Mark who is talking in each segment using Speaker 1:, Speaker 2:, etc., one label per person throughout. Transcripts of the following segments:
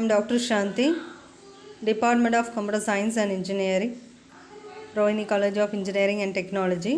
Speaker 1: am Dr. Shanti, Department of Computer Science and Engineering, Rohini College of Engineering and Technology.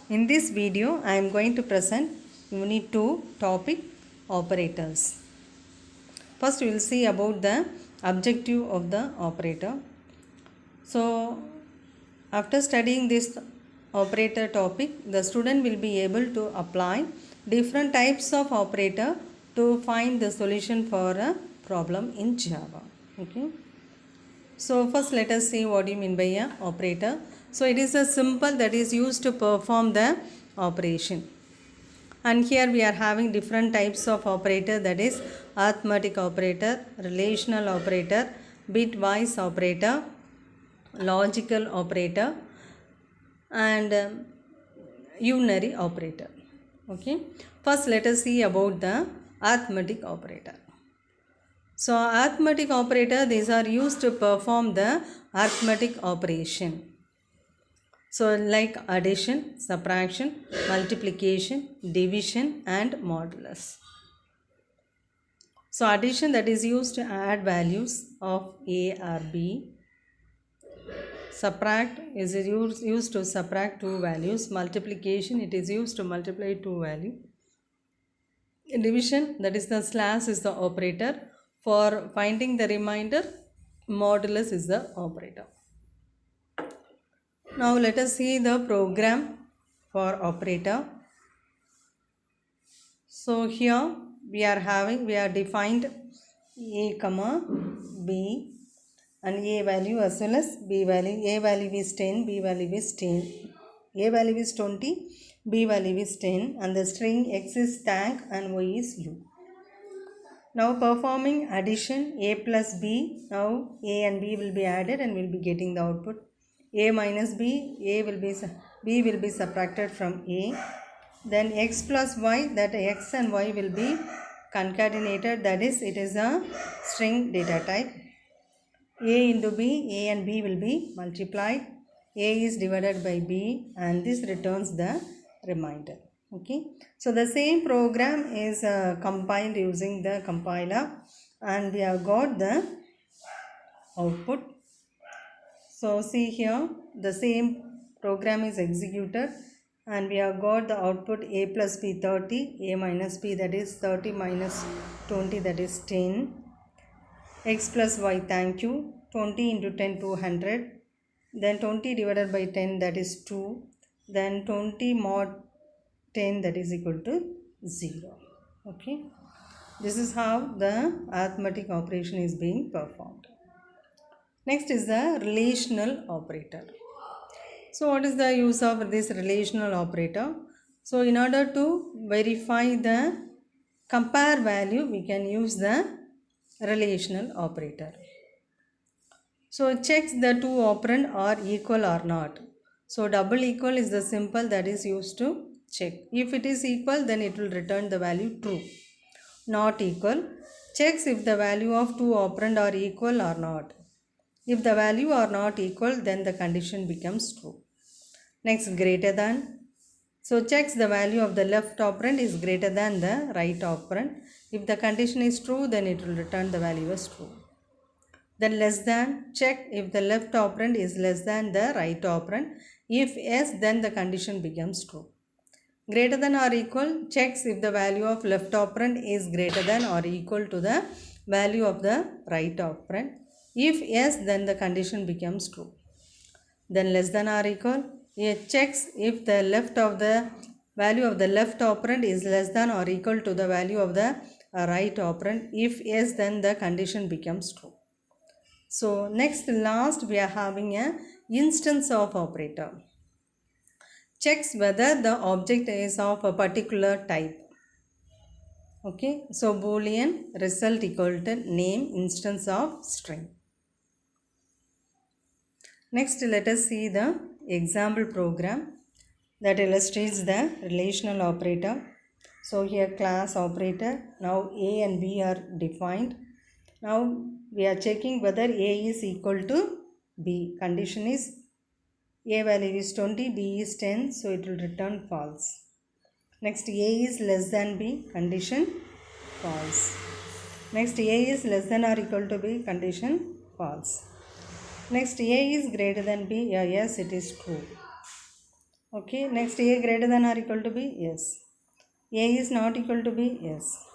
Speaker 1: In this video, I am going to present Unit 2 topic operators. First, we will see about the objective of the operator. So, after studying this operator topic, the student will be able to apply different types of operator to find the solution for a problem in Java. Okay. So first let us see what you mean by a operator. So it is a symbol that is used to perform the operation. And here we are having different types of operator, that is arithmetic operator, relational operator, bitwise operator, logical operator, and unary operator. Okay. First let us see about the arithmetic operator. So arithmetic operator, these are used to perform the arithmetic operation. So like addition, subtraction, multiplication, division and modulus. So addition, that is used to add values of A or B. Subtract is used to subtract two values. Multiplication, it is used to multiply two values. Division, that is the slash is the operator for finding the remainder. Modulus is the operator. Now let us see the program for operator. So here we are defined A comma B and A value as well as B value. A value is 10, B value is 10. A value is 20, B value is 10, and the string X is tank and Y is U. Now performing addition A plus B, now A and B will be added and we will be getting the output. A minus B, B will be subtracted from A. Then X plus Y, that X and Y will be concatenated, that is it is a string data type. A into B, A and B will be multiplied. A is divided by B and this returns the remainder. Okay, so the same program is compiled using the compiler and we have got the output. So see here, the same program is executed and we have got the output A plus B 30, A minus B, that is 30 minus 20, that is 10. X plus Y, thank you, 20 into 10 200, then 20 divided by 10, that is 2, then 20 mod 10, that is equal to 0. Okay, this is how the arithmetic operation is being performed. Next is the relational operator. So what is the use of this relational operator? So in order to verify the compare value, we can use the relational operator. So it checks the two operand are equal or not. So double equal is the symbol that is used to check. If it is equal, then it will return the value true. Not equal, checks if the value of two operand are equal or not. If the value are not equal, then the condition becomes true. Next, greater than. So checks the value of the left operand is greater than the right operand. If the condition is true, then it will return the value as true. Then less than, check if the left operand is less than the right operand. If yes, then the condition becomes true. Greater than or equal, checks if the value of left operand is greater than or equal to the value of the right operand. If yes, then the condition becomes true. Then less than or equal, it checks if the value of the left operand is less than or equal to the value of the right operand. If yes, then the condition becomes true. So next, last, we are having a instance of operator. Checks whether the object is of a particular type. Okay, so boolean result equal to name instance of string. Next, let us see the example program that illustrates the relational operator. So here class operator, now A and B are defined. Now we are checking whether A is equal to B. Condition is A value is 20, B is 10, so it will return false. Next, A is less than B, condition false. Next, A is less than or equal to B, condition false. Next, A is greater than B, yes, it is true. Okay, next, A greater than or equal to B, yes. A is not equal to B, yes.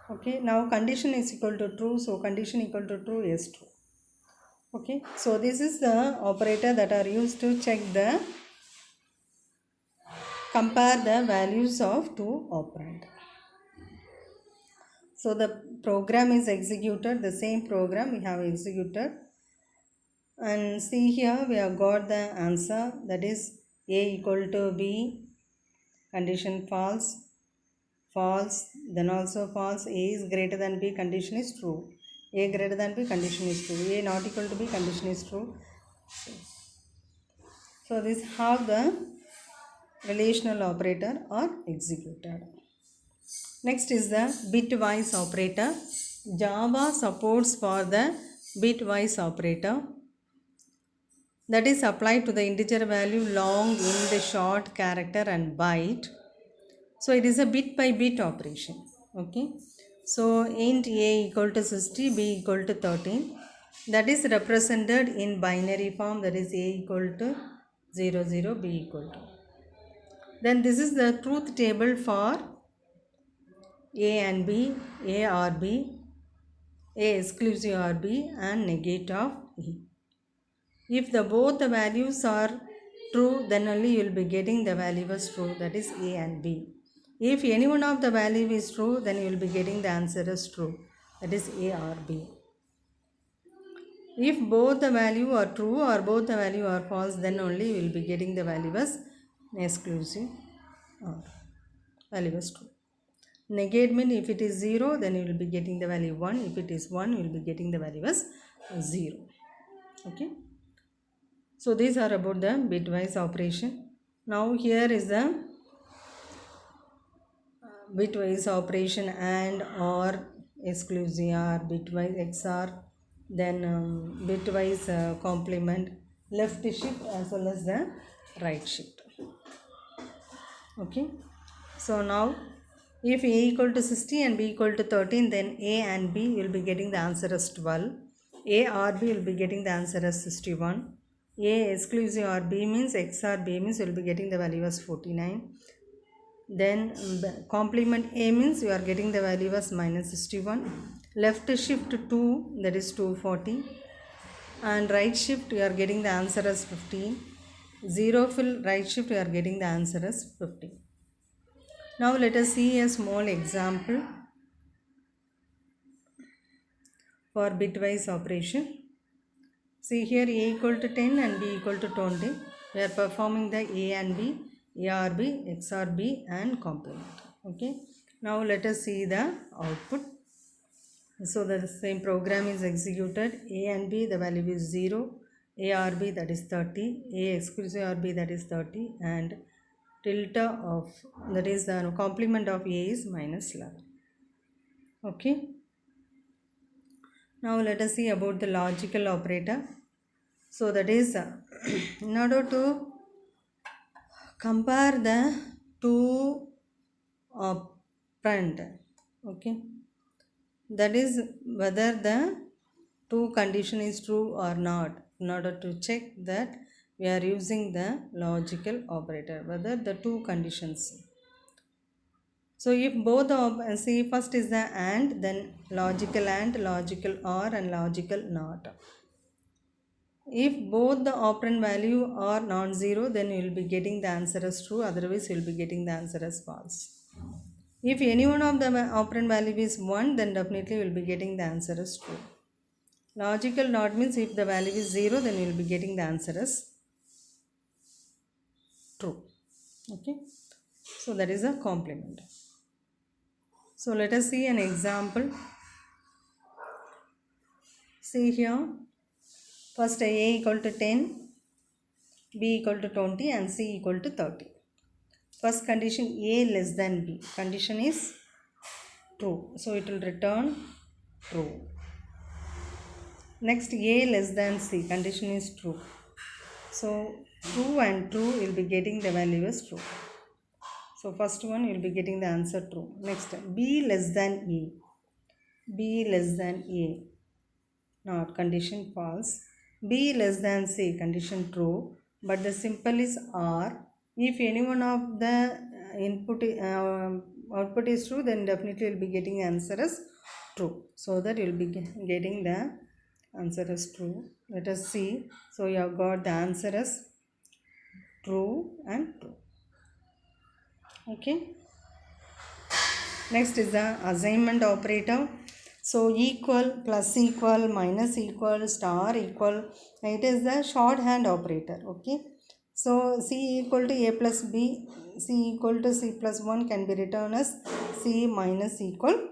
Speaker 1: Okay, now condition is equal to true, so condition equal to true, yes, true. Okay, so this is the operator that are used to check the compare the values of two operand. So the program is executed, the same program we have executed, and see here we have got the answer, that is A equal to B, condition false, false, then also false. A is greater than B, condition is true. A greater than B, condition is true. A not equal to B, condition is true. So this is how the relational operator are executed. Next is the bitwise operator. Java supports for the bitwise operator, that is applied to the integer value long, int, short, character and byte. So it is a bit by bit operation. Okay, so int A equal to 60, B equal to 13, that is represented in binary form, that is A equal to 0 0, B equal to. Then this is the truth table for A and B, A or B, A exclusive or B, and negate of E. If the both the values are true, then only you will be getting the value as true, that is A and B. If any one of the value is true, then you will be getting the answer as true, that is A or B. If both the value are true or both the value are false, then only you will be getting the value as exclusive or value as true. Negate means if it is 0, then you will be getting the value 1. If it is 1, you will be getting the value as 0. Okay. So these are about the bitwise operation. Now here is the bitwise operation and or exclusive or bitwise XOR, then bitwise complement, left shift as well as the right shift. Okay, so now if A equal to 60 and B equal to 13, then A and B will be getting the answer as 12. A or B will be getting the answer as 61. A exclusive or B means X or B means you will be getting the value as 49. Then complement A means you are getting the value as minus 61. Left shift 2, that is 240. And right shift you are getting the answer as 15. Zero fill right shift you are getting the answer as 15. Now let us see a small example for bitwise operation. See here A equal to 10 and B equal to 20. We are performing the A and B, A or B, X or B and complement. Okay. Now let us see the output. So the same program is executed. A and B, the value is 0. A or B, that is 30. A exclusive or B, that is 30. And tilde of, that is the complement of A is minus 11. Okay. Now let us see about the logical operator. So that is in order to compare the two operand, okay, that is whether the two condition is true or not. In order to check that, we are using the logical operator, whether the two conditions. So if both the see first is the and, then logical and, logical or and logical not. If both the operand value are non-zero, then you will be getting the answer as true, otherwise you will be getting the answer as false. If any one of the operand value is 1, then definitely you will be getting the answer as true. Logical not means if the value is 0, then you will be getting the answer as true. Okay, so that is a complement. So let us see an example. See here, first A equal to 10, B equal to 20 and C equal to 30. First condition A less than B, condition is true, so it will return true. Next A less than C, condition is true, so true and true will be getting the value as true. So first one you will be getting the answer true. Next B less than E, B less than A, not condition false. B less than C, condition true, but the symbol is R. If any one of the output is true, then definitely you'll be getting answer as true. So that you'll be getting the answer as true. Let us see. So you have got the answer as true and true. Okay. Next is the assignment operator. So equal, plus equal, minus equal, star equal. It is the shorthand operator. Okay. So C equal to A plus B, C equal to C plus 1 can be written as C minus equal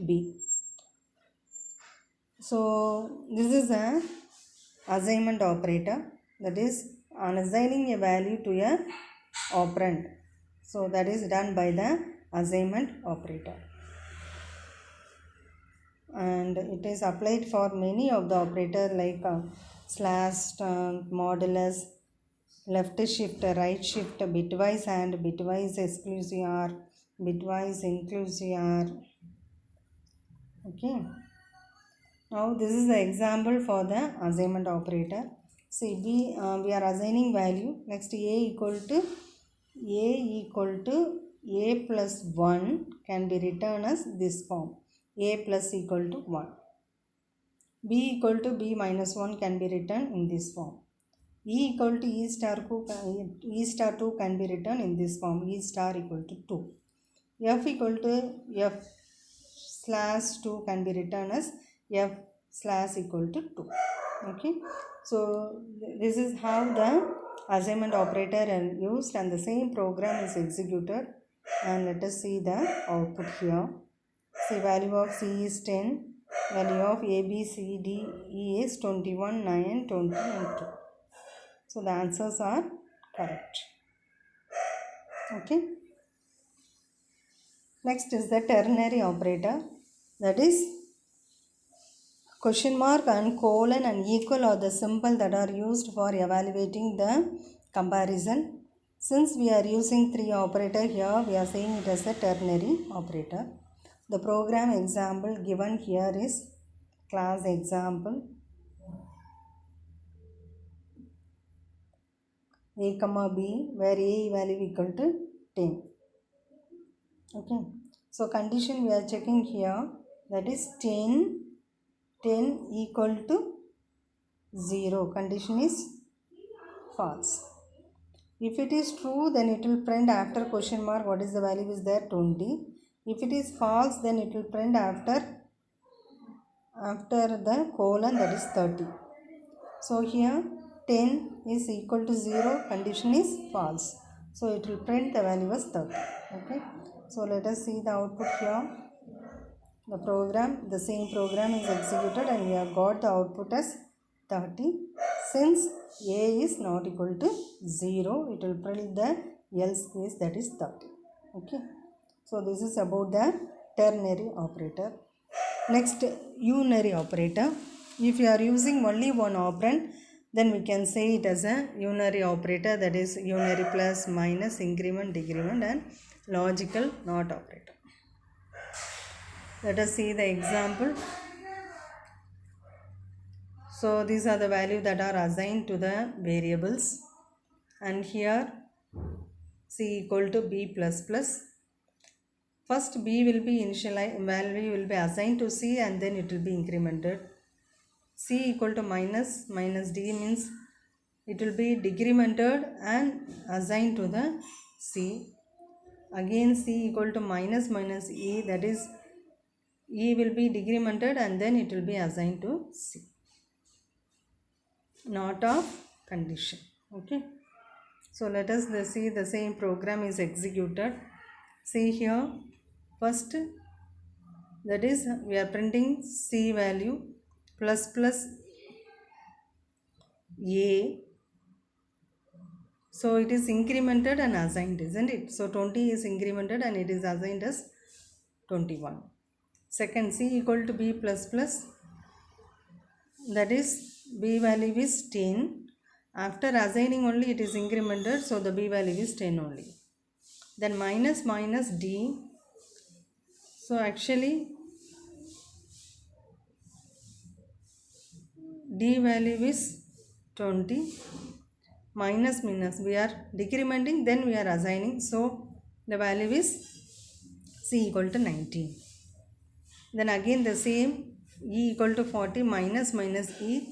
Speaker 1: B. So this is a assignment operator, that is on assigning a value to a operand. So that is done by the assignment operator, and it is applied for many of the operator like slash, modulus, left shift, right shift, bitwise and bitwise exclusive or bitwise inclusive or. Okay. Now this is the example for the assignment operator. See, we are assigning value. Next a equal to a plus 1 can be written as this form, a plus equal to 1. B equal to b minus 1 can be written in this form. E equal to e star 2 can be written in this form, e star equal to 2. F equal to f slash 2 can be written as f slash equal to 2. Okay. So this is how the assignment operator is used, and the same program is executed. And let us see the output here. See, value of C is 10. Value of A, B, C, D, E is 21, 9, 20 and 2. So the answers are correct. Okay. Next is the ternary operator, that is question mark and colon and equal are the symbol that are used for evaluating the comparison. Since we are using 3 operator here, we are saying it as a ternary operator. The program example given here is class example A comma B, where A value equal to 10. Okay. So condition we are checking here, that is 10 equal to 0. Condition is false. If it is true, then it will print after question mark what is the value is there, 20. If it is false, then it will print after the colon, that is 30. So here 10 is equal to 0, condition is false. So it will print the value as 30. Okay. So let us see the output here. The same program is executed and we have got the output as 30. Since A is not equal to 0, it will print the else case, that is 30. Okay. So this is about the ternary operator. Next, unary operator. If you are using only one operand, then we can say it as a unary operator, that is unary plus, minus, increment, decrement and logical not operator. Let us see the example. So these are the values that are assigned to the variables, and here C equal to B plus plus. First B will be initialized, value will be assigned to C and then it will be incremented. C equal to minus D means it will be decremented and assigned to the C. Again C equal to minus E, that is E will be decremented and then it will be assigned to C. Not of condition. Okay. So let us see the same program is executed. See here, first, that is we are printing C value plus A. So it is incremented and assigned, isn't it? So 20 is incremented and it is assigned as 21. Second, C equal to B plus plus, that is B value is 10. After assigning only it is incremented, so the B value is 10 only. Then minus D. So actually D value is 20, minus we are decrementing, then we are assigning, so the value is C equal to 19. Then again the same, E equal to 40, minus E,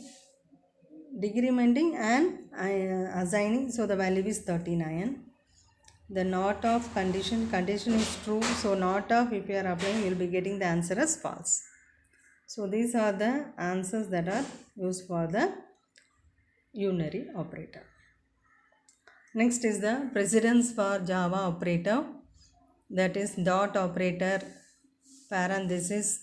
Speaker 1: decrementing and assigning, so the value is 39. The not of condition is true, so not of, if you are applying, you will be getting the answer as false. So these are the answers that are used for the unary operator. Next is the precedence for Java operator, that is dot operator, parenthesis.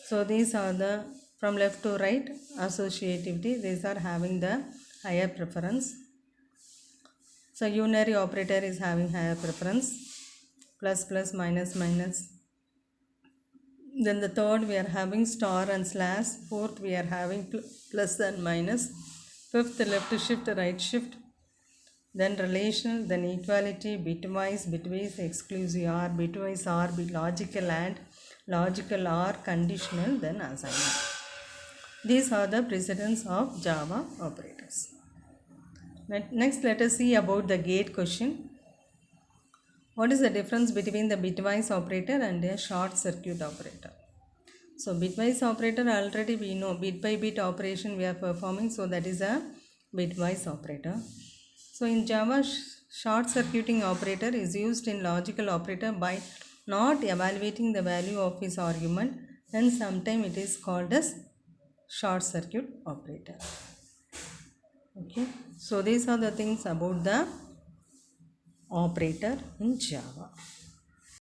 Speaker 1: So these are the, from left to right, associativity, these are having the higher preference. So unary operator is having higher preference, plus minus. Then the third we are having star and slash. Fourth we are having plus and minus. Fifth left shift, right shift. Then relational, then equality, bitwise, exclusive or, bitwise or, logical and, logical or, conditional, then assignment. These are the precedents of Java operators. Next, let us see about the gate question. What is the difference between the bitwise operator and a short circuit operator? So bitwise operator, already we know, bit by bit operation we are performing, so that is a bitwise operator. So in Java, short circuiting operator is used in logical operator by not evaluating the value of its argument, and sometimes it is called as short circuit operator. Okay, so these are the things about the operator in Java.